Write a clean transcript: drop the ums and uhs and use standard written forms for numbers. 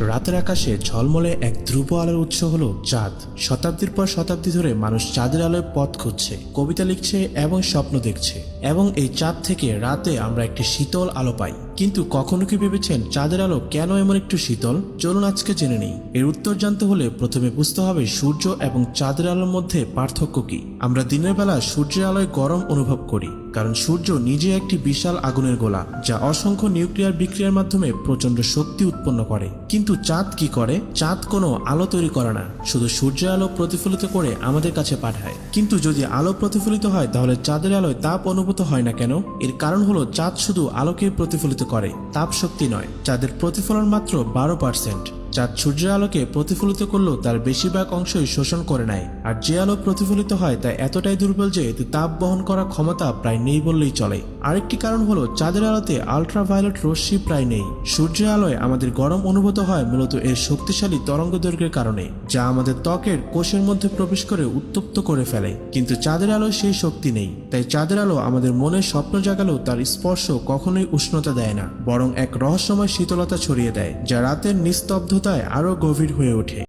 রাতের আকাশে ঝলমলে এক ধ্রুব আলোর উৎস হলো চাঁদ। শতাব্দীর পর শতাব্দী ধরে মানুষ চাঁদের আলোয় পথ খুঁজছে, কবিতা লিখছে এবং স্বপ্ন দেখছে, এবং এই চাঁদ থেকে রাতে আমরা একটি শীতল আলো পাই। কিন্তু কখনো কি ভেবেছেন চাঁদের আলো কেন এমন একটু শীতল? চলুন আজকে জেনে নিই। এর উত্তর জানতে হলে প্রথমে বুঝতে হবে সূর্য এবং চাঁদের আলোর মধ্যে পার্থক্য কি। আমরা দিনের বেলা সূর্যের আলোয় গরম অনুভব করি, কারণ সূর্য নিজে একটি বিশাল আগুনের গোলা, যা অসংখ্য নিউক্লিয়ার বিক্রিয়ার মাধ্যমে প্রচণ্ড শক্তি উৎপন্ন করে। কিন্তু চাঁদ কি করে? চাঁদ কোনো আলো তৈরি করে না, শুধু সূর্যের আলো প্রতিফলিত করে আমাদের কাছে পাঠায়। কিন্তু যদি আলো প্রতিফলিত হয়, তাহলে চাঁদের আলোয় তাপ অনুভূত হয় না কেন? এর কারণ হলো চাঁদ শুধু আলোকেই প্রতিফলিত করে, তাপ শক্তি নয়। চাঁদের প্রতিফলন মাত্র 12%। চাঁদ সূর্যের আলোকে প্রতিফলিত করলেও তার বেশিরভাগ অংশই শোষণ করে নেয়, আর যে আলো প্রতিফলিত হয় তা এতটাই দুর্বল যে এতে তাপ বহন করার ক্ষমতা প্রায় নেই বললেই চলে। আরেকটি কারণ হলো চাঁদের আলোতে আলট্রাভায়োলেট রশ্মি প্রায় নেই। সূর্যের আলোয় আমাদের গরম অনুভূত হয় মূলত এর শক্তিশালী তরঙ্গদৈর্ঘ্যের কারণে, যা আমাদের ত্বকের কোষের মধ্যে প্রবেশ করে উত্তপ্ত করে ফেলে। কিন্তু চাঁদের আলোয় সেই শক্তি নেই, তাই চাঁদের আলো আমাদের মনের স্বপ্ন জাগালেও তার স্পর্শ কখনোই উষ্ণতা দেয় না, বরং এক রহস্যময় শীতলতা ছড়িয়ে দেয়, যা রাতের নিস্তব্ধতায় আরো গভীর হয়ে ওঠে।